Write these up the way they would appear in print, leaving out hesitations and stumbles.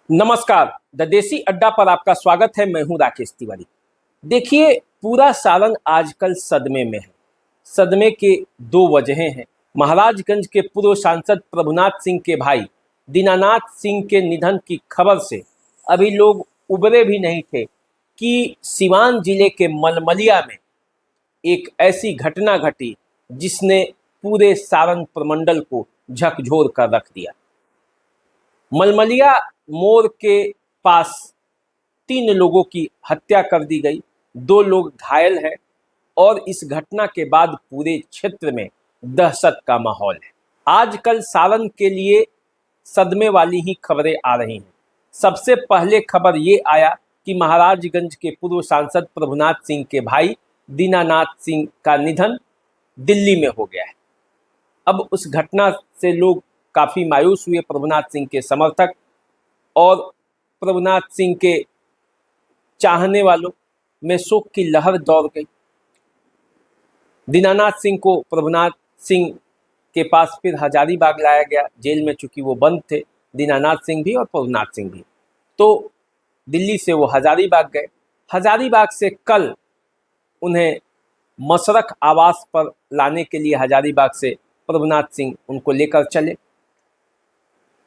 नमस्कार। द देसी अड्डा पर आपका स्वागत है। मैं हूं राकेश तिवारी। देखिए, पूरा सारण आजकल सदमे में है। सदमे के दो वजहें हैं। महाराजगंज के पूर्व सांसद प्रभुनाथ सिंह के भाई दीनानाथ सिंह के निधन की खबर से अभी लोग उबरे भी नहीं थे कि सिवान जिले के मलमलिया में एक ऐसी घटना घटी जिसने पूरे सारण प्रमंडल को झकझोर कर रख दिया। मलमलिया मोड़ के पास 3 लोगों की हत्या कर दी गई, 2 लोग घायल हैं और इस घटना के बाद पूरे क्षेत्र में दहशत का माहौल है। आजकल सारण के लिए सदमे वाली ही खबरें आ रही हैं। सबसे पहले खबर ये आया कि महाराजगंज के पूर्व सांसद प्रभुनाथ सिंह के भाई दीनानाथ सिंह का निधन दिल्ली में हो गया है। अब उस घटना से लोग काफ़ी मायूस हुए। प्रभुनाथ सिंह के समर्थक और प्रभुनाथ सिंह के चाहने वालों में शोक की लहर दौड़ गई। दीनानाथ सिंह को प्रभुनाथ सिंह के पास फिर हजारीबाग लाया गया जेल में, चूंकि वो बंद थे, दीनानाथ सिंह भी और प्रभुनाथ सिंह भी। तो दिल्ली से वो हजारीबाग गए। हजारीबाग से कल उन्हें मसरख आवास पर लाने के लिए हजारीबाग से प्रभुनाथ सिंह उनको लेकर चले।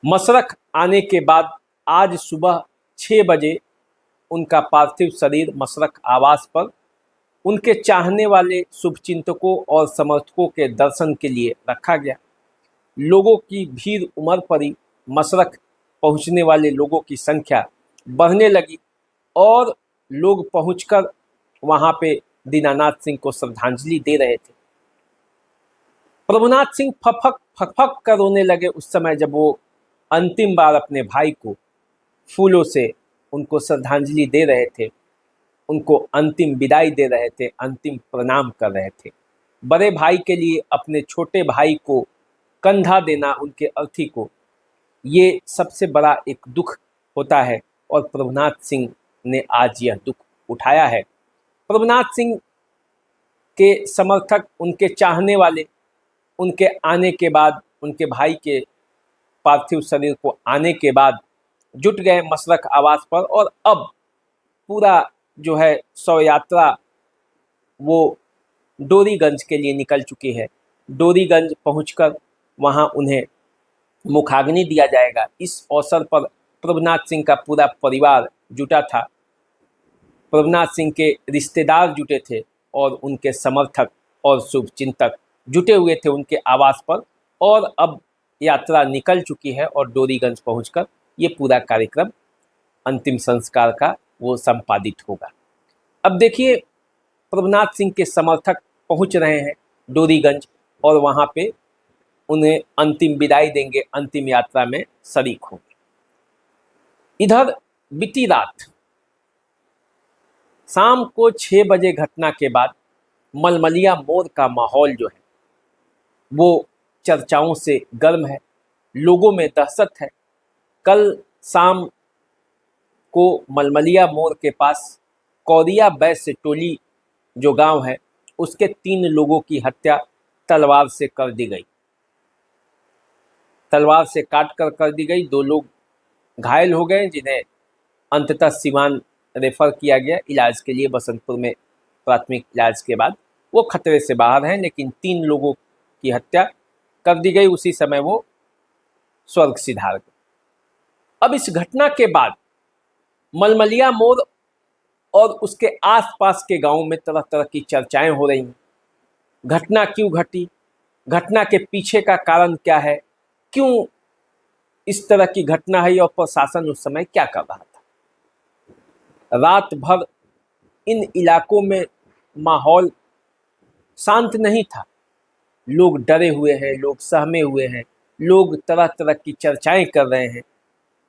मसरख आने के बाद आज सुबह 6 बजे उनका पार्थिव शरीर मसरख आवास पर उनके चाहने वाले शुभचिंतकों और समर्थकों के दर्शन के लिए रखा गया। लोगों की भीड़ उमड़ पड़ी। मसरख पहुंचने वाले लोगों की संख्या बढ़ने लगी और लोग पहुंचकर वहां पे दीनानाथ सिंह को श्रद्धांजलि दे रहे थे। प्रभुनाथ सिंह फक कर रोने लगे उस समय जब वो अंतिम बार अपने भाई को फूलों से उनको श्रद्धांजलि दे रहे थे, उनको अंतिम विदाई दे रहे थे, अंतिम प्रणाम कर रहे थे। बड़े भाई के लिए अपने छोटे भाई को कंधा देना, उनके अर्थी को, ये सबसे बड़ा एक दुख होता है और प्रभुनाथ सिंह ने आज यह दुख उठाया है। प्रभुनाथ सिंह के समर्थक, उनके चाहने वाले, उनके आने के बाद, उनके भाई के पार्थिव शरीर को आने के बाद जुट गए मसरख आवास पर और अब पूरा जो है शव यात्रा वो डोरीगंज के लिए निकल चुकी है। डोरीगंज पहुंचकर वहां उन्हें मुखाग्नि दिया जाएगा। इस अवसर पर प्रभुनाथ सिंह का पूरा परिवार जुटा था। प्रभुनाथ सिंह के रिश्तेदार जुटे थे और उनके समर्थक और शुभचिंतक जुटे हुए थे उनके आवास पर और अब यात्रा निकल चुकी है और डोरीगंज पहुंचकर ये पूरा कार्यक्रम अंतिम संस्कार का वो संपादित होगा। अब देखिए, प्रभुनाथ सिंह के समर्थक पहुंच रहे हैं डोरीगंज और वहां पे उन्हें अंतिम विदाई देंगे, अंतिम यात्रा में शरीक होंगे। इधर बीती रात शाम को 6 बजे घटना के बाद मलमलिया मोड़ का माहौल जो है वो चर्चाओं से गर्म है। लोगों में दहशत है। कल शाम को मलमलिया मोड़ के पास कौरिया बैस टोली जो गांव है उसके 3 लोगों की हत्या तलवार से कर दी गई। तलवार से काट कर दी गई। 2 लोग घायल हो गए जिन्हें अंततः सिवान रेफर किया गया इलाज के लिए। बसंतपुर में प्राथमिक इलाज के बाद वो खतरे से बाहर हैं, लेकिन 3 लोगों की हत्या कर दी गई। उसी समय वो स्वर्ग सिधार गए। अब इस घटना के बाद मलमलिया मोड़ और उसके आसपास के गांवों में तरह तरह की चर्चाएं हो रही हैं। घटना क्यों घटी, घटना के पीछे का कारण क्या है, क्यों इस तरह की घटना है और प्रशासन उस समय क्या कर रहा था। रात भर इन इलाकों में माहौल शांत नहीं था। लोग डरे हुए हैं, लोग सहमे हुए हैं, लोग तरह तरह की चर्चाएं कर रहे हैं।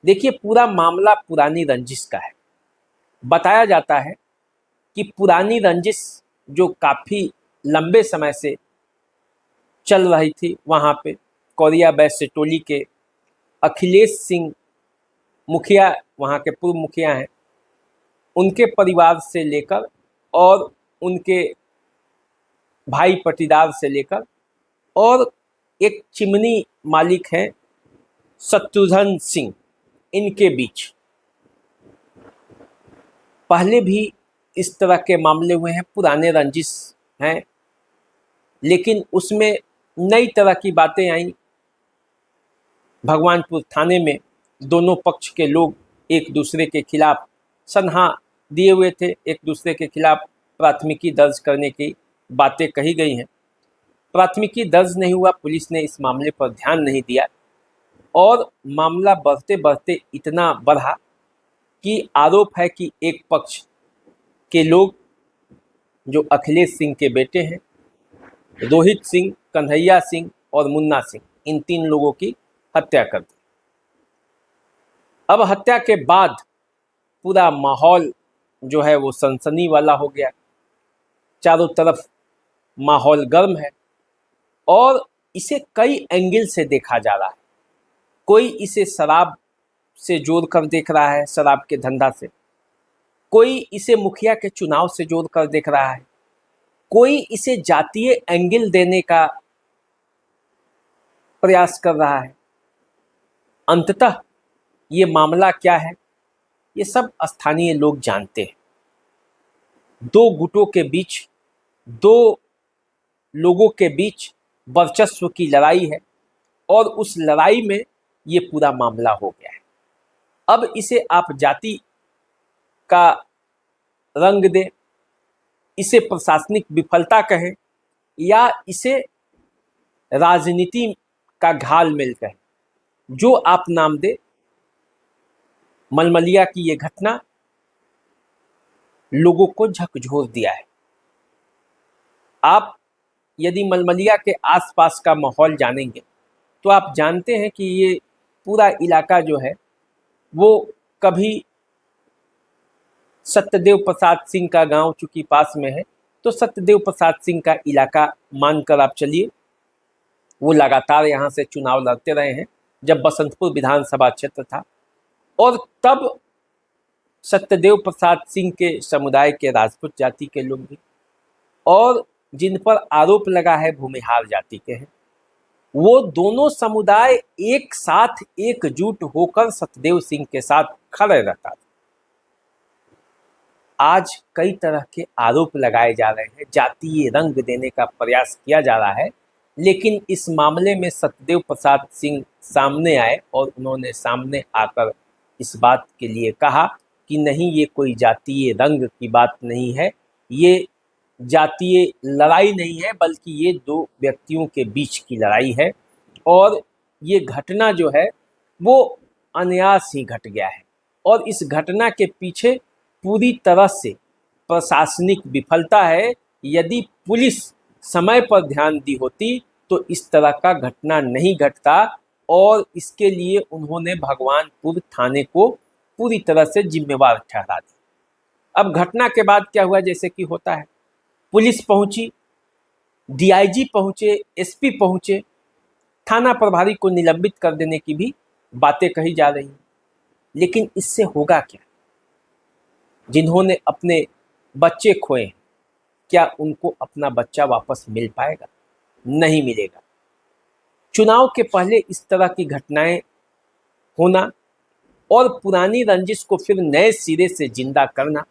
देखिए, पूरा मामला पुरानी रंजिश का है। बताया जाता है कि पुरानी रंजिश जो काफ़ी लंबे समय से चल रही थी वहाँ पे कौरिया बैस टोली के अखिलेश सिंह मुखिया, वहाँ के पूर्व मुखिया हैं, उनके परिवार से लेकर और उनके भाई पटीदार से लेकर और एक चिमनी मालिक हैं शत्रुघ्न सिंह, इनके बीच पहले भी इस तरह के मामले हुए हैं, पुराने रंजिश हैं, लेकिन उसमें नई तरह की बातें आई। भगवानपुर थाने में दोनों पक्ष के लोग एक दूसरे के खिलाफ सनहा दिए हुए थे, एक दूसरे के खिलाफ प्राथमिकी दर्ज करने की बातें कही गई हैं। प्राथमिकी दर्ज नहीं हुआ, पुलिस ने इस मामले पर ध्यान नहीं दिया और मामला बढ़ते बढ़ते इतना बढ़ा कि आरोप है कि एक पक्ष के लोग जो अखिलेश सिंह के बेटे हैं, रोहित सिंह, कन्हैया सिंह और मुन्ना सिंह, इन 3 लोगों की हत्या कर दी। अब हत्या के बाद पूरा माहौल जो है वो सनसनी वाला हो गया, चारों तरफ माहौल गर्म है और इसे कई एंगल से देखा जा रहा है। कोई इसे शराब से जोड़कर देख रहा है, शराब के धंधा से, कोई इसे मुखिया के चुनाव से जोड़कर देख रहा है, कोई इसे जातीय एंगल देने का प्रयास कर रहा है। अंततः ये मामला क्या है, ये सब स्थानीय लोग जानते हैं। 2 गुटों के बीच, 2 लोगों के बीच वर्चस्व की लड़ाई है और उस लड़ाई में ये पूरा मामला हो गया है। अब इसे आप जाति का रंग दें, इसे प्रशासनिक विफलता कहें या इसे राजनीति का घालमेल कहें, जो आप नाम दे, मलमलिया की ये घटना लोगों को झकझोर दिया है। आप यदि मलमलिया के आसपास का माहौल जानेंगे तो आप जानते हैं कि ये पूरा इलाका जो है वो कभी सत्यदेव प्रसाद सिंह का गांव चूंकि पास में है, तो सत्यदेव प्रसाद सिंह का इलाका मानकर आप चलिए। वो लगातार यहाँ से चुनाव लड़ते रहे हैं जब बसंतपुर विधानसभा क्षेत्र था, और तब सत्यदेव प्रसाद सिंह के समुदाय के राजपूत जाति के लोग भी, और जिन पर आरोप लगा है भूमिहार जाति के हैं, वो दोनों समुदाय एक साथ एकजुट होकर सत्यदेव सिंह के साथ खड़े रहता था। आज कई तरह के आरोप लगाए जा रहे हैं, जातीय रंग देने का प्रयास किया जा रहा है, लेकिन इस मामले में सत्यदेव प्रसाद सिंह सामने आए और उन्होंने सामने आकर इस बात के लिए कहा कि नहीं, ये कोई जातीय रंग की बात नहीं है, ये जातीय लड़ाई नहीं है, बल्कि ये 2 व्यक्तियों के बीच की लड़ाई है और ये घटना जो है वो अनायास ही घट गया है और इस घटना के पीछे पूरी तरह से प्रशासनिक विफलता है। यदि पुलिस समय पर ध्यान दी होती तो इस तरह का घटना नहीं घटता और इसके लिए उन्होंने भगवानपुर थाने को पूरी तरह से जिम्मेवार ठहरा दिया। अब घटना के बाद क्या हुआ, जैसे कि होता है, पुलिस पहुंची, डीआईजी पहुंचे, एसपी पहुंचे, थाना प्रभारी को निलंबित कर देने की भी बातें कही जा रही हैं। लेकिन इससे होगा क्या? जिन्होंने अपने बच्चे खोए, क्या उनको अपना बच्चा वापस मिल पाएगा? नहीं मिलेगा। चुनाव के पहले इस तरह की घटनाएं होना और पुरानी रंजिश को फिर नए सिरे से जिंदा करना,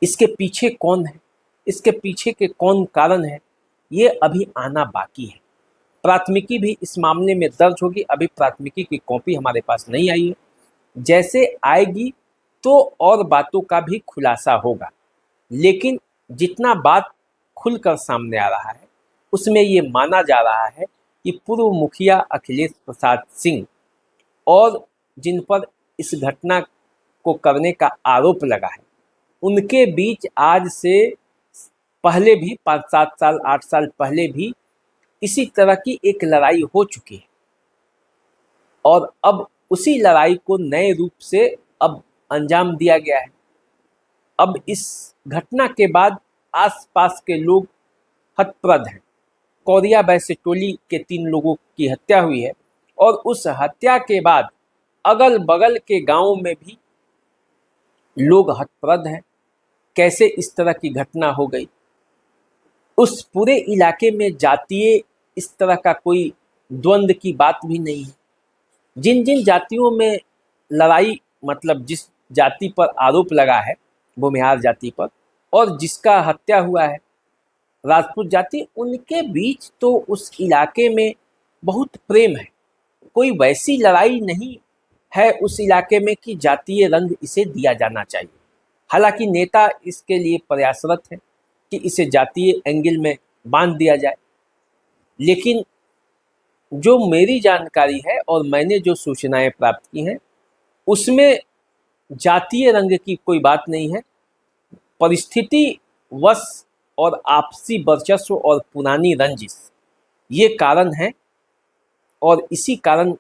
इसके पीछे कौन है, इसके पीछे के कौन कारण है, ये अभी आना बाकी है। प्राथमिकी भी इस मामले में दर्ज होगी। अभी प्राथमिकी की कॉपी हमारे पास नहीं आई है, जैसे आएगी तो और बातों का भी खुलासा होगा। लेकिन जितना बात खुलकर सामने आ रहा है उसमें ये माना जा रहा है कि पूर्व मुखिया अखिलेश प्रसाद सिंह और जिन पर इस घटना को करने का आरोप लगा है, उनके बीच आज से पहले भी 5-7 साल 8 साल पहले भी इसी तरह की एक लड़ाई हो चुकी है और अब उसी लड़ाई को नए रूप से अब अंजाम दिया गया है। अब इस घटना के बाद आसपास के लोग हतप्रद हैं। कौरिया बैसे टोली के 3 लोगों की हत्या हुई है और उस हत्या के बाद अगल बगल के गांवों में भी लोग हतप्रद हैं। कैसे इस तरह की घटना हो गई? उस पूरे इलाके में जातीय इस तरह का कोई द्वंद्व की बात भी नहीं है। जिन जिन जातियों में लड़ाई, मतलब जिस जाति पर आरोप लगा है, भूमिहार जाति पर, और जिसका हत्या हुआ है राजपूत जाति, उनके बीच तो उस इलाके में बहुत प्रेम है। कोई वैसी लड़ाई नहीं है उस इलाके में कि जातीय रंग इसे दिया जाना चाहिए। हालांकि नेता इसके लिए प्रयासरत है कि इसे जातीय एंगल में बांध दिया जाए, लेकिन जो मेरी जानकारी है और मैंने जो सूचनाएं प्राप्त की हैं उसमें जातीय रंग की कोई बात नहीं है। परिस्थिति वश और आपसी वर्चस्व और पुरानी रंजिश ये कारण है, और इसी कारण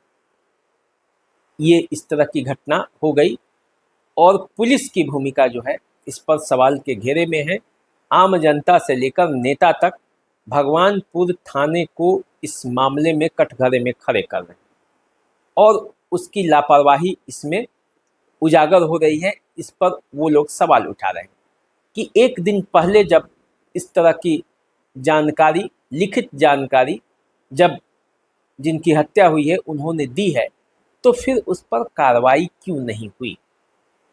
ये इस तरह की घटना हो गई। और पुलिस की भूमिका जो है इस पर सवाल के घेरे में है। आम जनता से लेकर नेता तक भगवानपुर थाने को इस मामले में कटघरे में खड़े कर रहे हैं और उसकी लापरवाही इसमें उजागर हो रही है। इस पर वो लोग सवाल उठा रहे हैं कि एक दिन पहले जब इस तरह की जानकारी, लिखित जानकारी जब जिनकी हत्या हुई है उन्होंने दी है, तो फिर उस पर कार्रवाई क्यों नहीं हुई।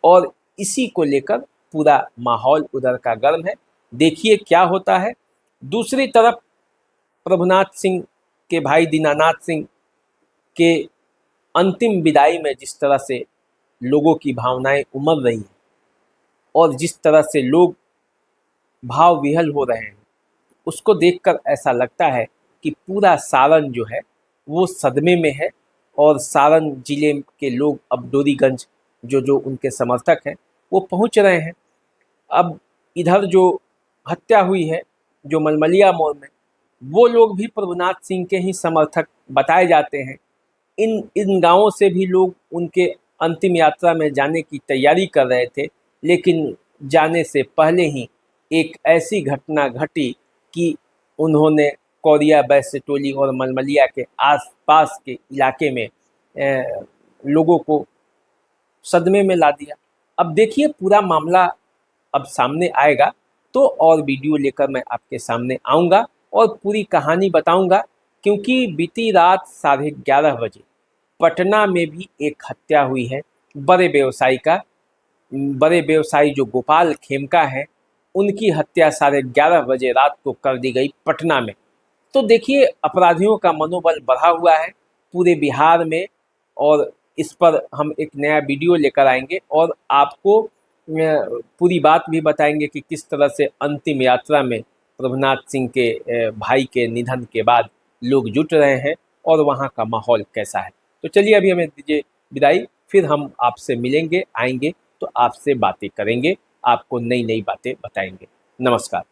और इसी को लेकर पूरा माहौल उधर का गर्म है। देखिए क्या होता है। दूसरी तरफ प्रभुनाथ सिंह के भाई दीनानाथ सिंह के अंतिम विदाई में जिस तरह से लोगों की भावनाएं उमड़ रही हैं और जिस तरह से लोग भाव विहल हो रहे हैं, उसको देखकर ऐसा लगता है कि पूरा सारण जो है वो सदमे में है। और सारण जिले के लोग अब डोरीगंज जो जो उनके समर्थक हैं वो पहुंच रहे हैं। अब इधर जो हत्या हुई है जो मलमलिया मोड़ में, वो लोग भी प्रभुनाथ सिंह के ही समर्थक बताए जाते हैं। इन गांवों से भी लोग उनके अंतिम यात्रा में जाने की तैयारी कर रहे थे, लेकिन जाने से पहले ही एक ऐसी घटना घटी कि उन्होंने कौरिया बैसे टोली और मलमलिया के आसपास के इलाके में लोगों को सदमे में ला दिया। अब देखिए पूरा मामला अब सामने आएगा तो और वीडियो लेकर मैं आपके सामने आऊँगा और पूरी कहानी बताऊँगा, क्योंकि बीती रात 11:30 बजे पटना में भी एक हत्या हुई है बड़े व्यवसायी जो गोपाल खेमका है, उनकी हत्या 11:30 बजे रात को कर दी गई पटना में। तो देखिए अपराधियों का मनोबल बढ़ा हुआ है पूरे बिहार में, और इस पर हम एक नया वीडियो लेकर आएंगे और आपको पूरी बात भी बताएंगे कि किस तरह से अंतिम यात्रा में प्रभुनाथ सिंह के भाई के निधन के बाद लोग जुट रहे हैं और वहाँ का माहौल कैसा है। तो चलिए अभी हमें दीजिए विदाई, फिर हम आपसे मिलेंगे, आएंगे तो आपसे बातें करेंगे, आपको नई नई बातें बताएंगे। नमस्कार।